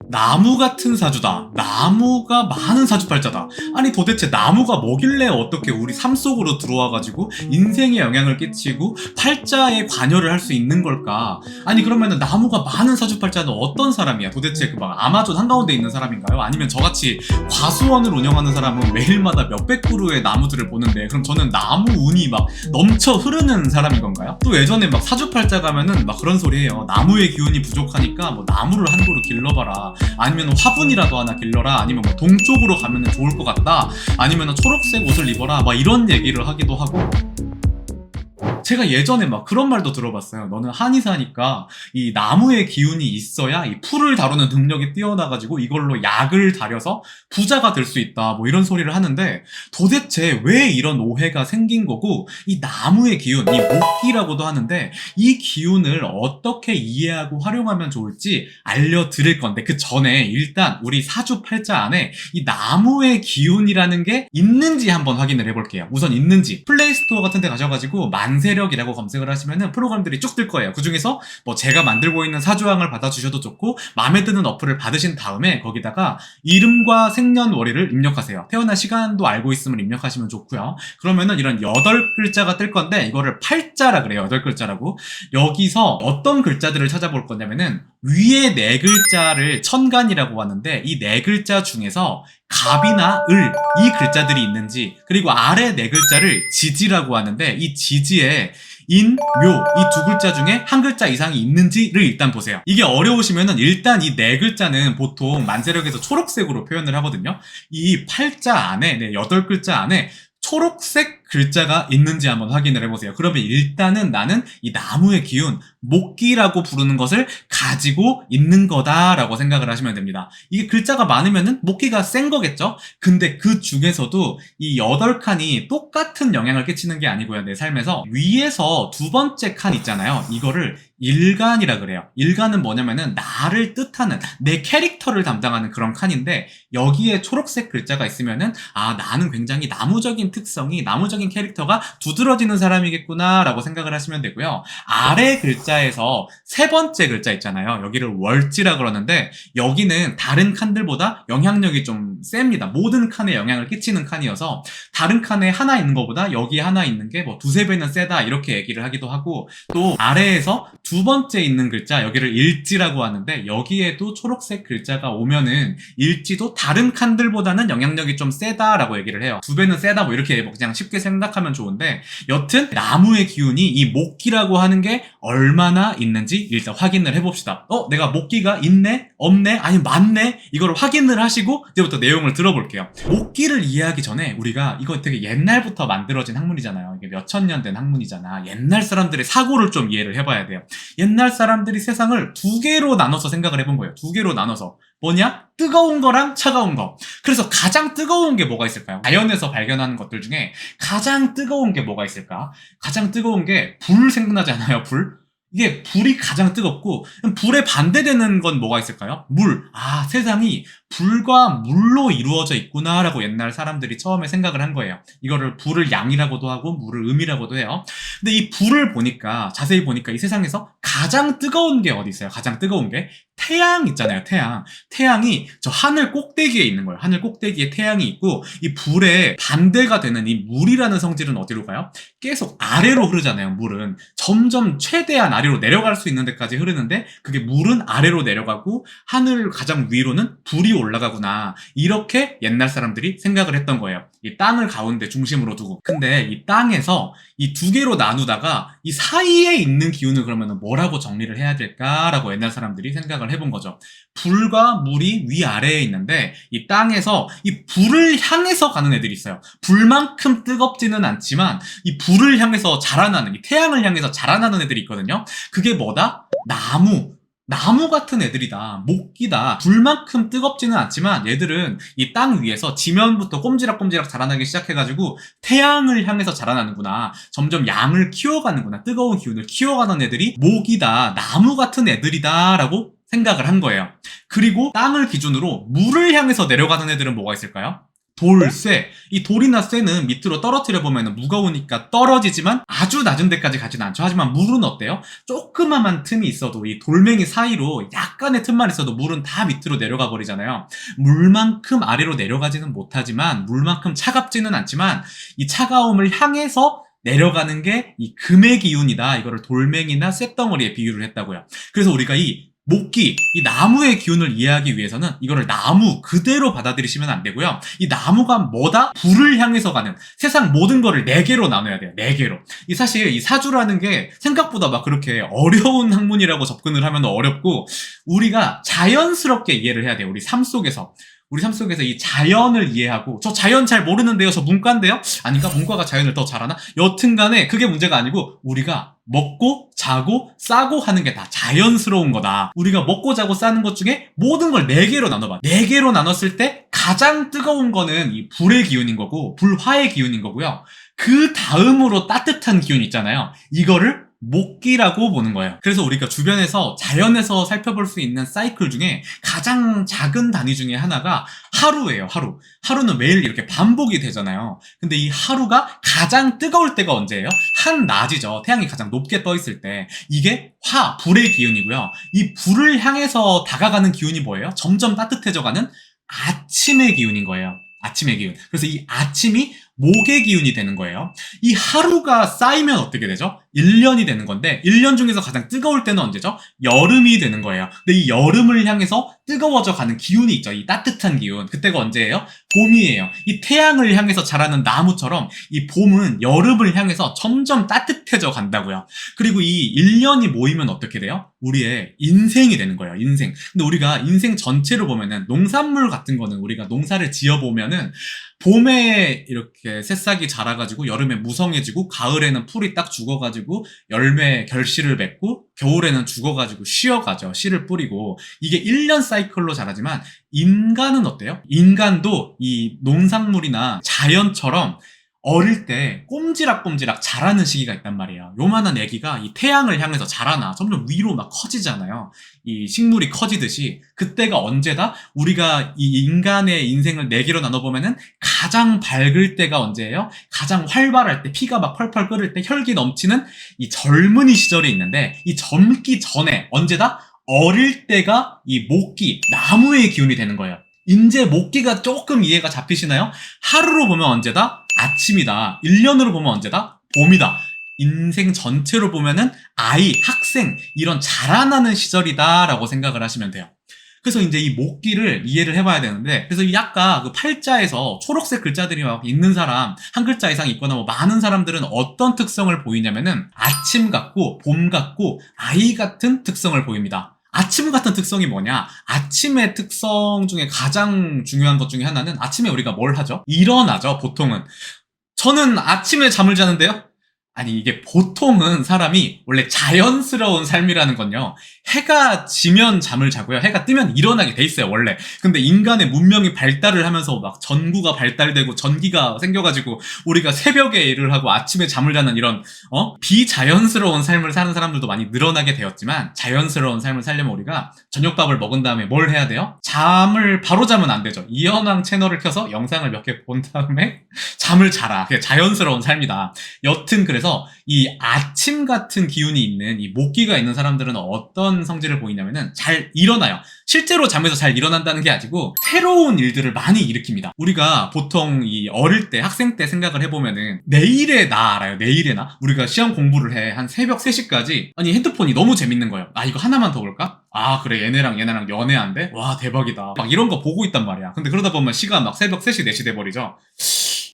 나무 같은 사주다. 나무가 많은 사주팔자다. 아니 도대체 나무가 뭐길래 어떻게 우리 삶 속으로 들어와가지고 인생에 영향을 끼치고 팔자에 관여를 할 수 있는 걸까? 아니 그러면은 나무가 많은 사주팔자는 어떤 사람이야? 도대체 그 막 아마존 한가운데 있는 사람인가요? 아니면 저같이 과수원을 운영하는 사람은 매일마다 몇백 그루의 나무들을 보는데 그럼 저는 나무 운이 막 넘쳐 흐르는 사람인 건가요? 또 예전에 막 사주팔자 가면은 막 그런 소리 해요. 나무의 기운이 부족하니까 뭐 나무를 한 그루 길러봐라. 아니면 화분이라도 하나 길러라. 아니면 뭐 동쪽으로 가면 좋을 것 같다. 아니면 초록색 옷을 입어라. 막 이런 얘기를 하기도 하고. 제가 예전에 막 그런 말도 들어봤어요. 너는 한의사니까 이 나무의 기운이 있어야 이 풀을 다루는 능력이 뛰어나가지고 이걸로 약을 다려서 부자가 될 수 있다. 뭐 이런 소리를 하는데 도대체 왜 이런 오해가 생긴 거고 이 나무의 기운, 이 목기라고도 하는데 이 기운을 어떻게 이해하고 활용하면 좋을지 알려드릴 건데 그 전에 일단 우리 사주팔자 안에 이 나무의 기운이라는 게 있는지 한번 확인을 해볼게요. 우선 있는지 플레이스토어 같은 데 가셔가지고 만세력이라고 검색을 하시면은 프로그램들이 쭉 뜰 거예요. 그 중에서 뭐 제가 만들고 있는 사주왕을 받아주셔도 좋고 마음에 드는 어플을 받으신 다음에 거기다가 이름과 생년월일을 입력하세요. 태어난 시간도 알고 있으면 입력하시면 좋고요. 그러면은 이런 8글자가 뜰 건데 이거를 팔자라 그래요. 8글자라고. 여기서 어떤 글자들을 찾아볼 거냐면은 위에 4글자를 천간이라고 하는데 이 4글자 중에서 갑이나 을, 이 글자들이 있는지, 그리고 아래 4글자를 지지라고 하는데 이 지지에 인, 묘, 이 2글자 중에 한 글자 이상이 있는지를 일단 보세요. 이게 어려우시면은 일단 이 4글자는 보통 만세력에서 초록색으로 표현을 하거든요. 이 팔자 안에, 8글자 안에 초록색 글자가 있는지 한번 확인을 해보세요. 그러면 일단은 나는 이 나무의 기운, 목기라고 부르는 것을 가지고 있는 거다라고 생각을 하시면 됩니다. 이게 글자가 많으면은 목기가 센 거겠죠? 근데 그 중에서도 이 8칸이 똑같은 영향을 끼치는 게 아니고요. 내 삶에서 위에서 두 번째 칸 있잖아요. 이거를 일간이라 그래요. 일간은 뭐냐면은 나를 뜻하는 내 캐릭터를 담당하는 그런 칸인데 여기에 초록색 글자가 있으면은 아 나는 굉장히 나무적인 특성이 나무적인 캐릭터가 두드러지는 사람이겠구나 라고 생각을 하시면 되고요. 아래 글자에서 세 번째 글자 있잖아요. 여기를 월지라 그러는데 여기는 다른 칸들보다 영향력이 좀 셉니다. 모든 칸에 영향을 끼치는 칸이어서 다른 칸에 하나 있는 것보다 여기 하나 있는 게 뭐 두세 배는 세다 이렇게 얘기를 하기도 하고 또 아래에서 두 번째 있는 글자 여기를 일지라고 하는데 여기에도 초록색 글자가 오면은 일지도 다른 칸들보다는 영향력이 좀 세다라고 얘기를 해요. 두 배는 세다 뭐 이렇게 그냥 쉽게 생각하면 좋은데 여튼 나무의 기운이 이 목기라고 하는 게 얼마나 있는지 일단 확인을 해봅시다. 내가 목기가 있네? 없네? 아니 많네? 이걸 확인을 하시고 이제부터 내용을 들어볼게요. 목기를 이해하기 전에 우리가 이거 되게 옛날부터 만들어진 학문이잖아요. 이게 몇천 년 된 학문이잖아. 옛날 사람들의 사고를 좀 이해를 해봐야 돼요. 옛날 사람들이 세상을 두 개로 나눠서 생각을 해본 거예요. 두 개로 나눠서. 뭐냐? 뜨거운 거랑 차가운 거. 그래서 가장 뜨거운 게 뭐가 있을까요? 자연에서 발견하는 것들 중에 가장 뜨거운 게 뭐가 있을까? 가장 뜨거운 게 불 생각나지 않아요? 불? 이게 불이 가장 뜨겁고 불에 반대되는 건 뭐가 있을까요? 물. 아, 세상이 불과 물로 이루어져 있구나라고 옛날 사람들이 처음에 생각을 한 거예요. 이거를 불을 양이라고도 하고 물을 음이라고도 해요. 근데 이 불을 보니까 자세히 보니까 이 세상에서 가장 뜨거운 게 어디 있어요? 가장 뜨거운 게 태양 있잖아요. 태양. 태양이 저 하늘 꼭대기에 있는 거예요. 하늘 꼭대기에 태양이 있고 이 불에 반대가 되는 이 물이라는 성질은 어디로 가요? 계속 아래로 흐르잖아요. 물은 점점 최대한 아래로 내려갈 수 있는 데까지 흐르는데 그게 물은 아래로 내려가고 하늘 가장 위로는 불이 올라가구나. 이렇게 옛날 사람들이 생각을 했던 거예요. 이 땅을 가운데 중심으로 두고. 근데 이 땅에서 이 두 개로 나누다가 이 사이에 있는 기운을 그러면 뭐라고 정리를 해야 될까라고 옛날 사람들이 생각을 해본 거죠. 불과 물이 위아래에 있는데 이 땅에서 이 불을 향해서 가는 애들이 있어요. 불만큼 뜨겁지는 않지만 이 불을 향해서 자라나는 이 태양을 향해서 자라나는 애들이 있거든요. 그게 뭐다? 나무 같은 애들이다. 목기다. 불만큼 뜨겁지는 않지만 얘들은 이 땅 위에서 지면부터 꼼지락꼼지락 자라나기 시작해가지고 태양을 향해서 자라나는구나. 점점 양을 키워가는구나. 뜨거운 기운을 키워가는 애들이 목이다. 나무 같은 애들이다. 라고 생각을 한 거예요. 그리고 땅을 기준으로 물을 향해서 내려가는 애들은 뭐가 있을까요? 돌, 쇠. 이 돌이나 쇠는 밑으로 떨어뜨려 보면 무거우니까 떨어지지만 아주 낮은 데까지 가진 않죠. 하지만 물은 어때요? 조그마한 틈이 있어도 이 돌멩이 사이로 약간의 틈만 있어도 물은 다 밑으로 내려가 버리잖아요. 물만큼 아래로 내려가지는 못하지만 물만큼 차갑지는 않지만 이 차가움을 향해서 내려가는 게 이 금의 기운이다. 이거를 돌멩이나 쇳덩어리에 비유를 했다고요. 그래서 우리가 이 목기, 이 나무의 기운을 이해하기 위해서는 이거를 나무 그대로 받아들이시면 안 되고요. 이 나무가 뭐다? 불을 향해서 가는 세상 모든 거를 4개로 나눠야 돼요. 4개로. 이 사실 이 사주라는 게 생각보다 막 그렇게 어려운 학문이라고 접근을 하면 어렵고 우리가 자연스럽게 이해를 해야 돼요. 우리 삶 속에서. 우리 삶 속에서 이 자연을 이해하고 저 자연 잘 모르는데요. 저 문과인데요? 아닌가? 문과가 자연을 더 잘하나? 여튼간에 그게 문제가 아니고 우리가 먹고 자고 싸고 하는 게 다 자연스러운 거다. 우리가 먹고 자고 싸는 것 중에 모든 걸 4개로 나눠봐. 4개로 나눴을 때 가장 뜨거운 거는 이 불의 기운인 거고 불화의 기운인 거고요. 그 다음으로 따뜻한 기운 있잖아요. 이거를 목기라고 보는 거예요. 그래서 우리가 주변에서 자연에서 살펴볼 수 있는 사이클 중에 가장 작은 단위 중에 하나가 하루예요. 하루. 하루는 매일 이렇게 반복이 되잖아요. 근데 이 하루가 가장 뜨거울 때가 언제예요? 한낮이죠. 태양이 가장 높게 떠 있을 때. 이게 불의 기운이고요. 이 불을 향해서 다가가는 기운이 뭐예요? 점점 따뜻해져가는 아침의 기운인 거예요. 아침의 기운. 그래서 이 아침이 목의 기운이 되는 거예요. 이 하루가 쌓이면 어떻게 되죠? 1년이 되는 건데 1년 중에서 가장 뜨거울 때는 언제죠? 여름이 되는 거예요. 근데 이 여름을 향해서 뜨거워져 가는 기운이 있죠. 이 따뜻한 기운. 그때가 언제예요? 봄이에요. 이 태양을 향해서 자라는 나무처럼 이 봄은 여름을 향해서 점점 따뜻해져 간다고요. 그리고 이 1년이 모이면 어떻게 돼요? 우리의 인생이 되는 거예요. 인생. 근데 우리가 인생 전체로 보면은 농산물 같은 거는 우리가 농사를 지어보면은 봄에 이렇게 새싹이 자라가지고 여름에 무성해지고 가을에는 풀이 딱 죽어가지고 열매 결실을 맺고 겨울에는 죽어가지고 쉬어가죠. 씨를 뿌리고 이게 1년 사이클로 자라지만 인간은 어때요? 인간도 이 농산물이나 자연처럼 어릴 때 꼼지락꼼지락 자라는 시기가 있단 말이에요. 요만한 애기가 이 태양을 향해서 자라나 점점 위로 막 커지잖아요. 이 식물이 커지듯이 그때가 언제다? 우리가 이 인간의 인생을 4개로 나눠보면은 가장 밝을 때가 언제예요? 가장 활발할 때, 피가 막 펄펄 끓을 때, 혈기 넘치는 이 젊은이 시절이 있는데 이 젊기 전에 언제다? 어릴 때가 이 목기, 나무의 기운이 되는 거예요. 이제 목기가 조금 이해가 잡히시나요? 하루로 보면 언제다? 아침이다. 1년으로 보면 언제다? 봄이다. 인생 전체로 보면은 아이, 학생 이런 자라나는 시절이다라고 생각을 하시면 돼요. 그래서 이제 이 목기를 이해를 해봐야 되는데, 그래서 이 아까 그 팔자에서 초록색 글자들이 막 있는 사람, 한 글자 이상 있거나 뭐 많은 사람들은 어떤 특성을 보이냐면은 아침 같고 봄 같고 아이 같은 특성을 보입니다. 아침 같은 특성이 뭐냐? 아침의 특성 중에 가장 중요한 것 중에 하나는 아침에 우리가 뭘 하죠? 일어나죠, 보통은. 저는 아침에 잠을 자는데요? 아니, 이게 보통은 사람이 원래 자연스러운 삶이라는 건요, 해가 지면 잠을 자고요, 해가 뜨면 일어나게 돼 있어요, 원래. 근데 인간의 문명이 발달을 하면서 막 전구가 발달되고 전기가 생겨가지고 우리가 새벽에 일을 하고 아침에 잠을 자는 이런 비자연스러운 삶을 사는 사람들도 많이 늘어나게 되었지만, 자연스러운 삶을 살려면 우리가 저녁밥을 먹은 다음에 뭘 해야 돼요? 잠을 바로 자면 안 되죠. 이현황 채널을 켜서 영상을 몇 개 본 다음에 잠을 자라. 그게 자연스러운 삶이다. 여튼 그래서 이 아침 같은 기운이 있는 이 목기가 있는 사람들은 어떤 성질을 보이냐면은 잘 일어나요. 실제로 잠에서 잘 일어난다는 게 아니고 새로운 일들을 많이 일으킵니다. 우리가 보통 이 어릴 때, 학생 때 생각을 해보면은 내일의 나 알아요? 내일의 나? 우리가 시험 공부를 해. 한 새벽 3시까지. 아니, 핸드폰이 너무 재밌는 거예요. 아, 이거 하나만 더 볼까? 아, 그래, 얘네랑 연애한대? 와, 대박이다. 막 이런 거 보고 있단 말이야. 근데 그러다 보면 시간 막 새벽 3시, 4시 돼버리죠.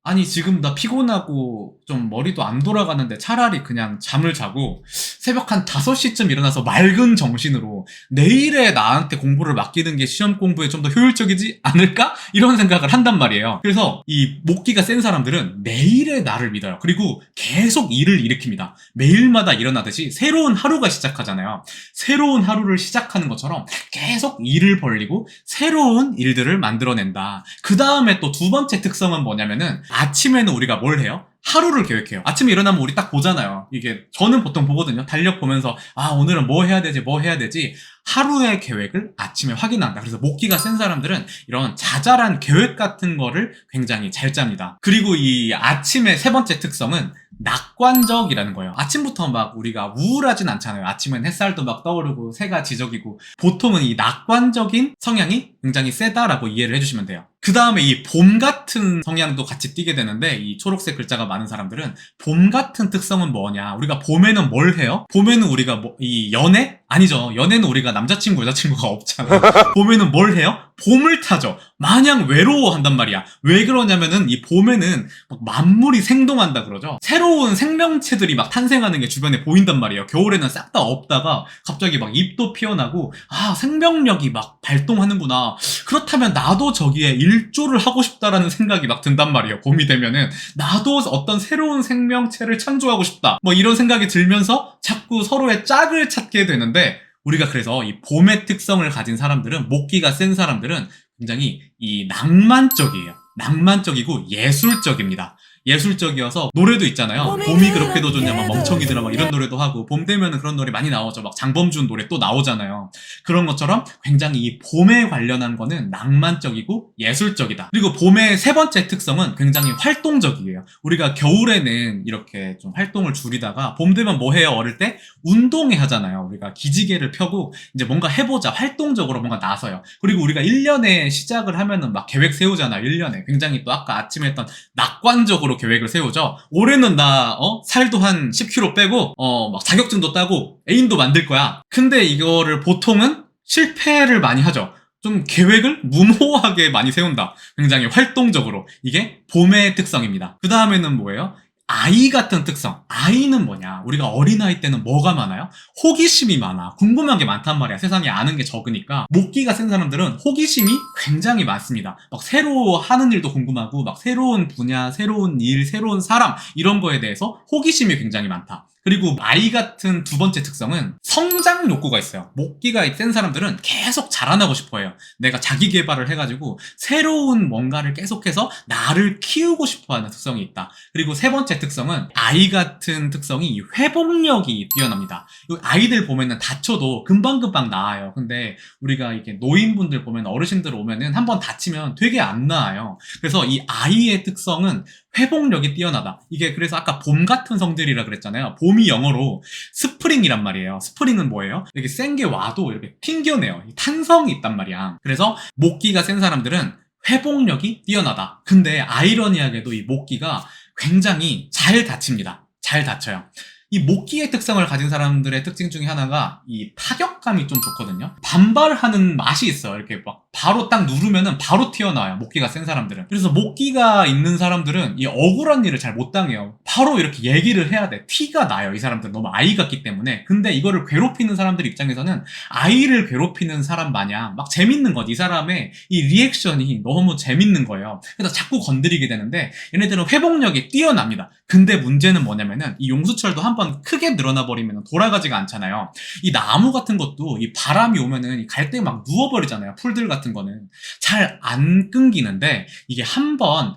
아니, 지금 나 피곤하고 좀 머리도 안 돌아가는데 차라리 그냥 잠을 자고 새벽 한 5시쯤 일어나서 맑은 정신으로 내일에 나한테 공부를 맡기는 게 시험 공부에 좀 더 효율적이지 않을까? 이런 생각을 한단 말이에요. 그래서 이 목기가 센 사람들은 내일의 나를 믿어요. 그리고 계속 일을 일으킵니다. 매일마다 일어나듯이 새로운 하루가 시작하잖아요. 새로운 하루를 시작하는 것처럼 계속 일을 벌리고 새로운 일들을 만들어낸다. 그 다음에 또 두 번째 특성은 뭐냐면은 아침에는 우리가 뭘 해요? 하루를 계획해요. 아침에 일어나면 우리 딱 보잖아요. 이게 저는 보통 보거든요. 달력 보면서 아 오늘은 뭐 해야 되지 뭐 해야 되지 하루의 계획을 아침에 확인한다. 그래서 목기가 센 사람들은 이런 자잘한 계획 같은 거를 굉장히 잘 짭니다. 그리고 이 아침의 세 번째 특성은 낙관적이라는 거예요. 아침부터 막 우리가 우울하진 않잖아요. 아침엔 햇살도 막 떠오르고 새가 지저귀고 보통은 이 낙관적인 성향이 굉장히 세다라고 이해를 해주시면 돼요. 그 다음에 이 봄 같은 성향도 같이 띄게 되는데 이 초록색 글자가 많은 사람들은 봄 같은 특성은 뭐냐? 우리가 봄에는 뭘 해요? 봄에는 우리가 이 연애? 아니죠. 연애는 우리가 남자친구 여자친구가 없잖아요. 봄에는 뭘 해요? 봄을 타죠. 마냥 외로워한단 말이야. 왜 그러냐면은 이 봄에는 막 만물이 생동한다 그러죠. 새로운 생명체들이 막 탄생하는 게 주변에 보인단 말이에요. 겨울에는 싹 다 없다가 갑자기 막 잎도 피어나고 아 생명력이 막 발동하는구나. 그렇다면 나도 저기에 일조를 하고 싶다라는 생각이 막 든단 말이에요. 봄이 되면은 나도 어떤 새로운 생명체를 창조하고 싶다. 뭐 이런 생각이 들면서 자꾸 서로의 짝을 찾게 되는데 우리가 그래서 이 봄의 특성을 가진 사람들은 목기가 센 사람들은 굉장히 이 낭만적이에요. 낭만적이고 예술적입니다. 예술적이어서 노래도 있잖아요. 봄이 그렇게도 좋냐 막 멍청이들아 막 이런 노래도 하고 봄 되면은 그런 노래 많이 나오죠. 막 장범준 노래 또 나오잖아요. 그런 것처럼 굉장히 이 봄에 관련한 거는 낭만적이고 예술적이다. 그리고 봄의 세 번째 특성은 굉장히 활동적이에요. 우리가 겨울에는 이렇게 좀 활동을 줄이다가 봄 되면 뭐 해요? 어릴 때 운동회 하잖아요. 우리가 기지개를 펴고 이제 뭔가 해보자 활동적으로 뭔가 나서요. 그리고 우리가 1년에 시작을 하면은 막 계획 세우잖아요. 1년에 굉장히 또 아까 아침에 했던 낙관적으로 계획을 세우죠. 올해는 나 살도 한 10kg 빼고 막 자격증도 따고 애인도 만들 거야. 근데 이거를 보통은 실패를 많이 하죠. 좀 계획을 무모하게 많이 세운다. 굉장히 활동적으로. 이게 봄의 특성입니다. 그 다음에는 뭐예요? 아이 같은 특성. 아이는 뭐냐? 우리가 어린아이 때는 뭐가 많아요? 호기심이 많아. 궁금한 게 많단 말이야. 세상에 아는 게 적으니까. 목기가 센 사람들은 호기심이 굉장히 많습니다. 막 새로 하는 일도 궁금하고, 막 새로운 분야, 새로운 일, 새로운 사람, 이런 거에 대해서 호기심이 굉장히 많다. 그리고 아이 같은 두 번째 특성은 성장 욕구가 있어요. 목기가 센 사람들은 계속 자라나고 싶어 해요. 내가 자기 개발을 해가지고 새로운 뭔가를 계속해서 나를 키우고 싶어 하는 특성이 있다. 그리고 세 번째 특성은 아이 같은 특성이 회복력이 뛰어납니다. 아이들 보면은 다쳐도 금방금방 나아요. 근데 우리가 이렇게 노인분들 보면 어르신들 오면은 한번 다치면 되게 안 나아요. 그래서 이 아이의 특성은 회복력이 뛰어나다. 이게 그래서 아까 봄 같은 성질이라 그랬잖아요. 봄이 영어로 스프링이란 말이에요. 스프링은 뭐예요? 이렇게 센 게 와도 이렇게 튕겨내요. 탄성이 있단 말이야. 그래서 목기가 센 사람들은 회복력이 뛰어나다. 근데 아이러니하게도 이 목기가 굉장히 잘 다칩니다. 잘 다쳐요. 이 목기의 특성을 가진 사람들의 특징 중에 하나가 이 타격감이 좀 좋거든요. 반발하는 맛이 있어요. 이렇게 막 바로 딱 누르면은 바로 튀어나와요. 목기가 센 사람들은. 그래서 목기가 있는 사람들은 이 억울한 일을 잘 못 당해요. 바로 이렇게 얘기를 해야 돼. 티가 나요. 이 사람들은 너무 아이 같기 때문에. 근데 이거를 괴롭히는 사람들 입장에서는 아이를 괴롭히는 사람 마냥 막 재밌는 것. 이 사람의 이 리액션이 너무 재밌는 거예요. 그래서 자꾸 건드리게 되는데 얘네들은 회복력이 뛰어납니다. 근데 문제는 뭐냐면은 이 용수철도 한번 크게 늘어나 버리면 돌아가지가 않잖아요. 이 나무 같은 것도 이 바람이 오면은 갈 때 막 누워버리잖아요. 풀들 같은 거는 잘 안 끊기는데 이게 한 번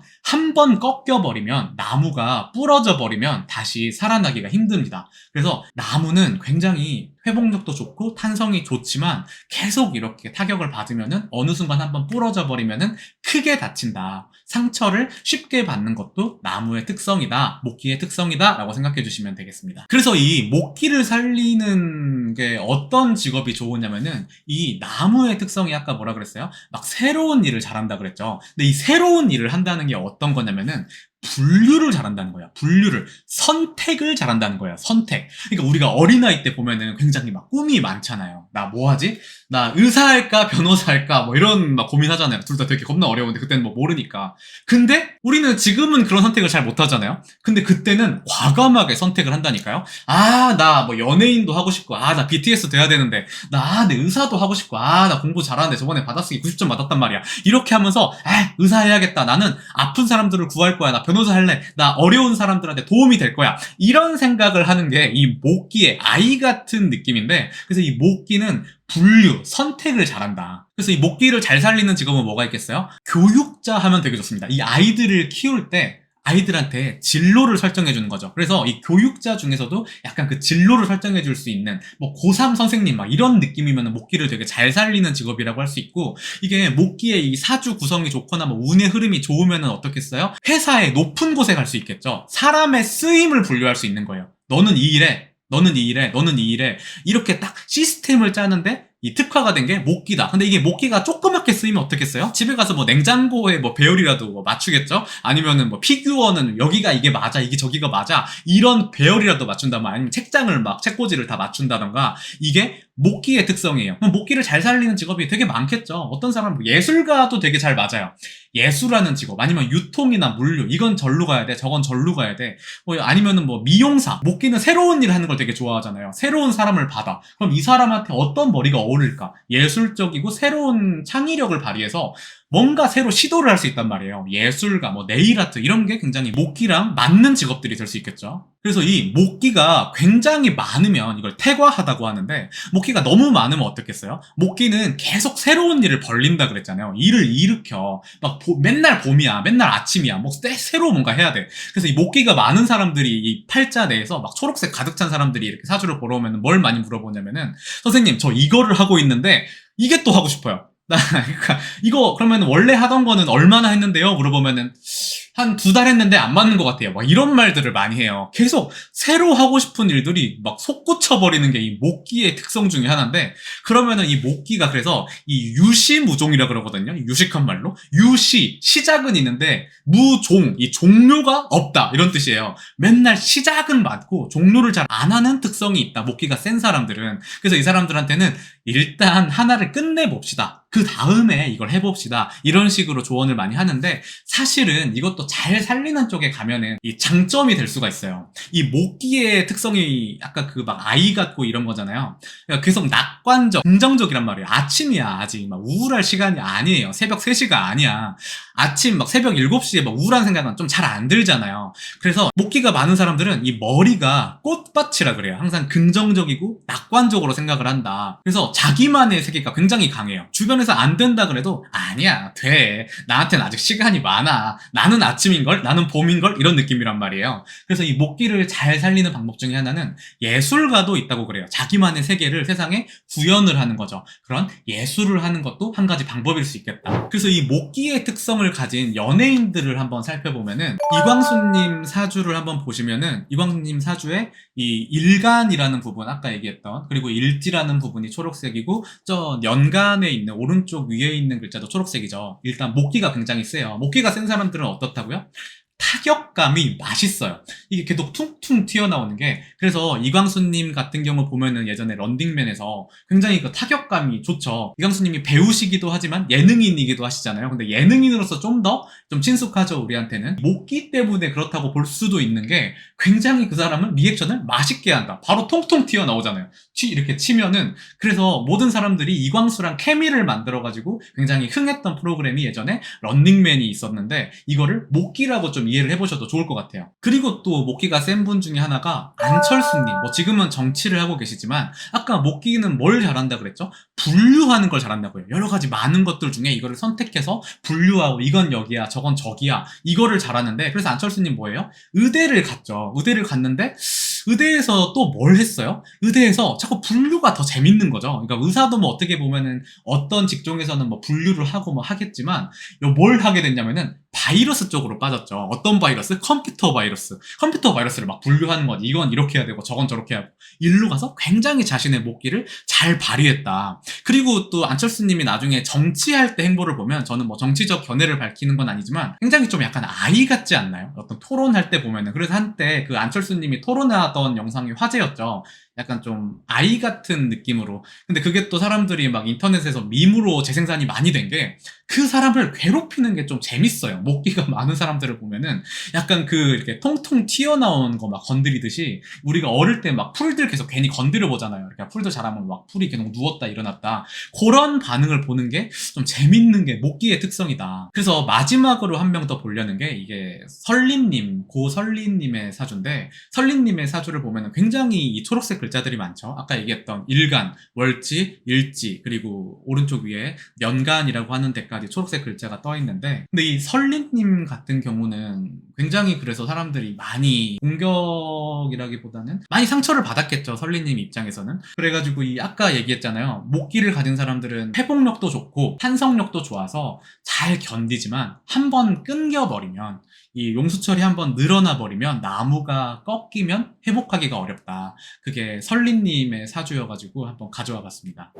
꺾여버리면 나무가 부러져 버리면 다시 살아나기가 힘듭니다. 그래서 나무는 굉장히 회복력도 좋고 탄성이 좋지만 계속 이렇게 타격을 받으면은 어느 순간 한번 부러져 버리면은 크게 다친다. 상처를 쉽게 받는 것도 나무의 특성이다. 목기의 특성이다. 라고 생각해 주시면 되겠습니다. 그래서 이 목기를 살리는 게 어떤 직업이 좋으냐면은 이 나무의 특성이 아까 뭐라 그랬어요? 막 새로운 일을 잘한다 그랬죠. 근데 이 새로운 일을 한다는 게 어떤 거냐면은 분류를 잘한다는 거야. 분류를. 선택을 잘한다는 거야. 선택. 그러니까 우리가 어린아이 때 보면은 굉장히 막 꿈이 많잖아요. 나 뭐 하지? 나 의사 할까? 변호사 할까? 뭐 이런 막 고민하잖아요. 둘 다 되게 겁나 어려운데 그때는 뭐 모르니까. 근데 우리는 지금은 그런 선택을 잘 못하잖아요. 근데 그때는 과감하게 선택을 한다니까요. 아, 나 뭐 연예인도 하고 싶고, 아, 나 BTS 돼야 되는데, 내 의사도 하고 싶고, 나 공부 잘하는데 저번에 받아쓰기 90점 맞았단 말이야. 이렇게 하면서, 의사 해야겠다. 나는 아픈 사람들을 구할 거야. 나 변호사 할래. 나 어려운 사람들한테 도움이 될 거야. 이런 생각을 하는 게 이 목기의 아이 같은 느낌인데, 그래서 이 목기는 분류, 선택을 잘한다. 그래서 이 목기를 잘 살리는 직업은 뭐가 있겠어요? 교육자 하면 되게 좋습니다. 이 아이들을 키울 때 아이들한테 진로를 설정해 주는 거죠. 그래서 이 교육자 중에서도 약간 그 진로를 설정해 줄 수 있는 뭐 고3 선생님 막 이런 느낌이면 목기를 되게 잘 살리는 직업이라고 할 수 있고, 이게 목기의 이 사주 구성이 좋거나 뭐 운의 흐름이 좋으면 어떻겠어요? 회사의 높은 곳에 갈 수 있겠죠. 사람의 쓰임을 분류할 수 있는 거예요. 너는 이 일에, 너는 이 일에, 너는 이 일에, 이렇게 딱 시스템을 짜는데 이 특화가 된 게 목기다. 근데 이게 목기가 조그맣게 쓰이면 어떻겠어요? 집에 가서 뭐 냉장고에 뭐 배열이라도 뭐 맞추겠죠? 아니면은 뭐 피규어는 여기가 이게 맞아, 이게 저기가 맞아, 이런 배열이라도 맞춘다면, 아니면 책장을 막 책꽂이를 다 맞춘다던가, 이게 목기의 특성이에요. 그럼 목기를 잘 살리는 직업이 되게 많겠죠. 어떤 사람은 뭐 예술가도 되게 잘 맞아요. 예술하는 직업, 아니면 유통이나 물류, 이건 절로 가야 돼, 저건 절로 가야 돼. 뭐 아니면은 뭐 미용사, 목기는 새로운 일 하는 걸 되게 좋아하잖아요. 새로운 사람을 받아. 그럼 이 사람한테 어떤 머리가 어울릴까? 예술적이고 새로운 창의력을 발휘해서 뭔가 새로 시도를 할 수 있단 말이에요. 예술가, 뭐 네일아트, 이런 게 굉장히 목기랑 맞는 직업들이 될 수 있겠죠. 그래서 이 목기가 굉장히 많으면 이걸 태과하다고 하는데, 목기가 너무 많으면 어떻겠어요? 목기는 계속 새로운 일을 벌린다 그랬잖아요. 일을 일으켜. 막 맨날 봄이야, 맨날 아침이야, 뭐 새로 뭔가 해야 돼. 그래서 이 목기가 많은 사람들이 이 팔자 내에서 막 초록색 가득 찬 사람들이 이렇게 사주를 보러 오면 뭘 많이 물어보냐면은, 선생님 저 이거를 하고 있는데 이게 또 하고 싶어요. 그러니까 이거 그러면 원래 하던 거는 얼마나 했는데요? 물어보면은 한 2달 했는데 안 맞는 것 같아요. 막 이런 말들을 많이 해요. 계속 새로 하고 싶은 일들이 막 솟구쳐버리는 게 이 목기의 특성 중에 하나인데, 그러면은 이 목기가 그래서 이 유시무종이라 그러거든요. 유식한 말로. 유시, 시작은 있는데 무종, 이 종료가 없다, 이런 뜻이에요. 맨날 시작은 맞고 종료를 잘 안 하는 특성이 있다, 목기가 센 사람들은. 그래서 이 사람들한테는 일단 하나를 끝내봅시다, 그 다음에 이걸 해봅시다, 이런 식으로 조언을 많이 하는데, 사실은 이것도 잘 살리는 쪽에 가면은 이 장점이 될 수가 있어요. 이 목기의 특성이 아까 그 막 아이 같고 이런 거잖아요. 그러니까 계속 낙관적, 긍정적이란 말이에요. 아침이야, 아직 막 우울할 시간이 아니에요. 새벽 3시가 아니야. 아침 막 새벽 7시에 막 우울한 생각은 좀 잘 안 들잖아요. 그래서 목기가 많은 사람들은 이 머리가 꽃밭이라 그래요. 항상 긍정적이고 낙관적으로 생각을 한다. 그래서 자기만의 세계가 굉장히 강해요. 주변에서 안 된다 그래도 아니야, 돼, 나한테는 아직 시간이 많아, 나는 아침인걸, 나는 봄인걸, 이런 느낌이란 말이에요. 그래서 이 목기를 잘 살리는 방법 중에 하나는 예술가도 있다고 그래요. 자기만의 세계를 세상에 구현을 하는 거죠. 그런 예술을 하는 것도 한 가지 방법일 수 있겠다. 그래서 이 목기의 특성을 가진 연예인들을 한번 살펴보면은, 이광수님 사주를 한번 보시면은 이광수님 사주에 이 일간이라는 부분, 아까 얘기했던, 그리고 일지라는 부분이 초록색이고, 저 연간에 있는 오른쪽 위에 있는 글자도 초록색이죠. 일단 목기가 굉장히 세요. 목기가 센 사람들은 어떻다고요? 타격감이 맛있어요. 이게 계속 퉁퉁 튀어나오는 게. 그래서 이광수님 같은 경우 보면은 예전에 런닝맨에서 굉장히 그 타격감이 좋죠. 이광수님이 배우시기도 하지만 예능인이기도 하시잖아요. 근데 예능인으로서 좀 더 좀 친숙하죠, 우리한테는. 목기 때문에 그렇다고 볼 수도 있는 게, 굉장히 그 사람은 리액션을 맛있게 한다. 바로 통통 튀어나오잖아요. 이렇게 치면은. 그래서 모든 사람들이 이광수랑 케미를 만들어가지고 굉장히 흥했던 프로그램이 예전에 런닝맨이 있었는데, 이거를 목기라고 좀 이해를 해보셔도 좋을 것 같아요. 그리고 또 목기가 센 분 중에 하나가 안철수님. 뭐 지금은 정치를 하고 계시지만 아까 목기는 뭘 잘한다 그랬죠? 분류하는 걸 잘한다고요. 여러 가지 많은 것들 중에 이거를 선택해서 분류하고, 이건 여기야, 저건 저기야, 이거를 잘하는데, 그래서 안철수님 뭐예요? 의대를 갔죠. 의대를 갔는데 의대에서 또 뭘 했어요? 의대에서 자꾸 분류가 더 재밌는 거죠. 그러니까 의사도 뭐 어떻게 보면은 어떤 직종에서는 뭐 분류를 하고 뭐 하겠지만, 뭘 하게 됐냐면은 바이러스 쪽으로 빠졌죠. 어떤 바이러스? 컴퓨터 바이러스. 컴퓨터 바이러스를 막 분류하는 거지. 이건 이렇게 해야 되고 저건 저렇게 해야 되고. 일로 가서 굉장히 자신의 목기를 잘 발휘했다. 그리고 또 안철수님이 나중에 정치할 때 행보를 보면, 저는 뭐 정치적 견해를 밝히는 건 아니지만 굉장히 좀 약간 아이 같지 않나요? 어떤 토론할 때 보면은. 그래서 한때 그 안철수님이 토론하던 영상이 화제였죠. 약간 좀 아이 같은 느낌으로. 근데 그게 또 사람들이 막 인터넷에서 밈으로 재생산이 많이 된 게, 그 사람을 괴롭히는 게 좀 재밌어요. 목기가 많은 사람들을 보면은 약간 그 이렇게 통통 튀어나온 거 막 건드리듯이, 우리가 어릴 때 막 풀들 계속 괜히 건드려 보잖아요. 이렇게 풀들 잘하면 막 풀이 계속 누웠다 일어났다, 그런 반응을 보는 게 좀 재밌는 게 목기의 특성이다. 그래서 마지막으로 한 명 더 보려는 게, 이게 설림님, 고설림님의 사주인데, 설림님의 사주를 보면은 굉장히 이 초록색 글자들이 많죠. 아까 얘기했던 일간, 월지, 일지, 그리고 오른쪽 위에 년간이라고 하는 데까지 초록색 글자가 떠 있는데, 근데 이 설리님 같은 경우는 굉장히 그래서 사람들이 많이 공격이라기보다는 많이 상처를 받았겠죠. 설리님 입장에서는. 그래가지고 이 아까 얘기했잖아요. 목기를 가진 사람들은 회복력도 좋고 탄성력도 좋아서 잘 견디지만 한번 끊겨버리면, 이 용수철이 한번 늘어나 버리면 나무가 꺾이면 회복하기가 어렵다. 그게 설리님의 사주여가지고 한번 가져와 봤습니다.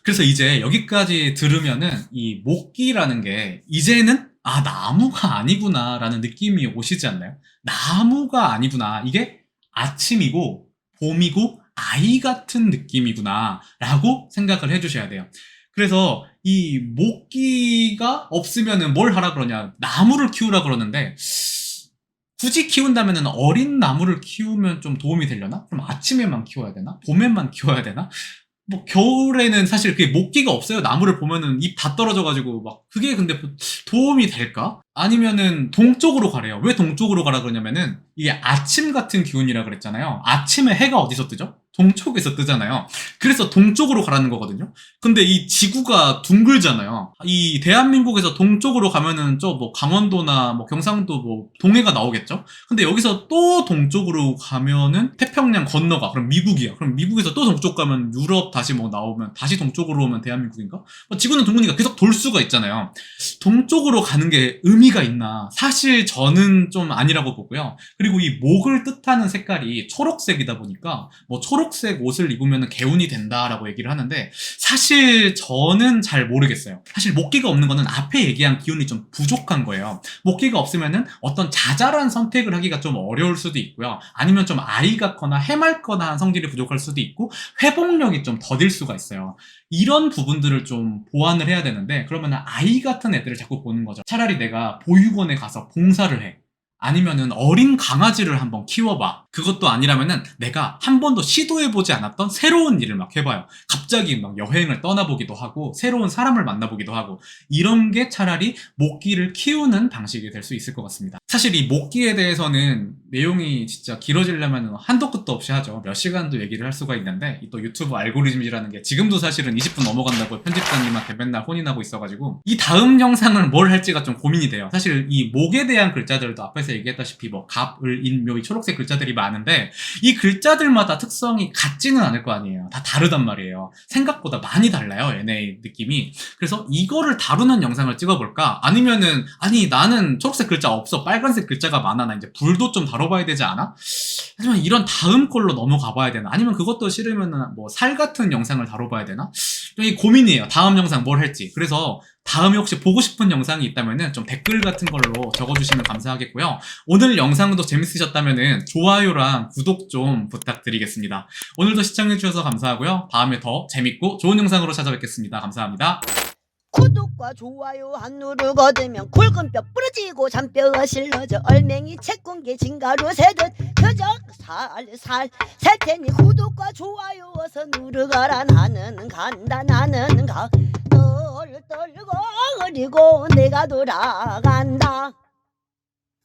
그래서 이제 여기까지 들으면은 이 목기라는 게 이제는 아, 나무가 아니구나 라는 느낌이 오시지 않나요? 나무가 아니구나. 이게 아침이고 봄이고 아이 같은 느낌이구나 라고 생각을 해주셔야 돼요. 그래서 이 목기가 없으면은 뭘 하라 그러냐, 나무를 키우라 그러는데, 굳이 키운다면은 어린 나무를 키우면 좀 도움이 되려나? 그럼 아침에만 키워야 되나? 봄에만 키워야 되나? 뭐 겨울에는 사실 그게 목기가 없어요. 나무를 보면은 잎 다 떨어져가지고 막 그게 근데 도움이 될까? 아니면은 동쪽으로 가래요. 왜 동쪽으로 가라 그러냐면은 이게 아침 같은 기운이라 그랬잖아요. 아침에 해가 어디서 뜨죠? 동쪽에서 뜨잖아요. 그래서 동쪽으로 가라는 거거든요. 근데 이 지구가 둥글잖아요. 이 대한민국에서 동쪽으로 가면은 저 뭐 강원도나 뭐 경상도 뭐 동해가 나오겠죠. 근데 여기서 또 동쪽으로 가면은 태평양 건너가. 그럼 미국이야. 그럼 미국에서 또 동쪽 가면 유럽 다시 뭐 나오면 다시 동쪽으로 오면 대한민국인가? 지구는 둥그니까 계속 돌 수가 있잖아요. 동쪽으로 가는 게 의미가 있나? 사실 저는 좀 아니라고 보고요. 그리고 이 목을 뜻하는 색깔이 초록색이다 보니까 뭐 초록색 옷을 입으면 개운이 된다라고 얘기를 하는데, 사실 저는 잘 모르겠어요. 사실 목기가 없는 거는 앞에 얘기한 기운이 좀 부족한 거예요. 목기가 없으면은 어떤 자잘한 선택을 하기가 좀 어려울 수도 있고요. 아니면 좀 아이 같거나 해맑거나 한 성질이 부족할 수도 있고 회복력이 좀 더딜 수가 있어요. 이런 부분들을 좀 보완을 해야 되는데, 그러면 아이 같은 애들을 자꾸 보는 거죠. 차라리 내가 보육원에 가서 봉사를 해. 아니면은 어린 강아지를 한번 키워봐. 그것도 아니라면은 내가 한 번도 시도해보지 않았던 새로운 일을 막 해봐요. 갑자기 막 여행을 떠나보기도 하고 새로운 사람을 만나보기도 하고, 이런 게 차라리 목기를 키우는 방식이 될 수 있을 것 같습니다. 사실 이 목기에 대해서는 내용이 진짜 길어지려면 한도 끝도 없이 하죠. 몇 시간도 얘기를 할 수가 있는데, 또 유튜브 알고리즘이라는 게 지금도 사실은 20분 넘어간다고 편집자님한테 맨날 혼인하고 있어가지고 이 다음 영상을 뭘 할지가 좀 고민이 돼요. 사실 이 목에 대한 글자들도 앞에서 얘기했다시피 뭐 갑, 을, 인, 묘 이 초록색 글자들이 많은데, 이 글자들마다 특성이 같지는 않을 거 아니에요. 다 다르단 말이에요. 생각보다 많이 달라요, 얘네 느낌이. 그래서 이거를 다루는 영상을 찍어볼까? 아니면은 아니 나는 초록색 글자 없어, 빨간색 글자가 많아, 나 이제 불도 좀 다뤄봐야 되지 않아? 하지만 이런 다음 걸로 넘어가 봐야 되나? 아니면 그것도 싫으면은 뭐 살 같은 영상을 다뤄봐야 되나? 좀 이 고민이에요. 다음 영상 뭘 할지. 그래서 다음에 혹시 보고 싶은 영상이 있다면은 좀 댓글 같은 걸로 적어주시면 감사하겠고요. 오늘 영상도 재밌으셨다면은 좋아요랑 구독 좀 부탁드리겠습니다. 오늘도 시청해주셔서 감사하고요. 다음에 더 재밌고 좋은 영상으로 찾아뵙겠습니다. 감사합니다. 구독과 좋아요 안 누르고 되면 굵은 뼈 부러지고 잔뼈가 실러져 얼맹이 채군게 진가루 새듯 그저 살살 셀 테니 구독과 좋아요 어서 누르거라. 나는 간다, 나는 가 떨고 어리고 내가 돌아간다.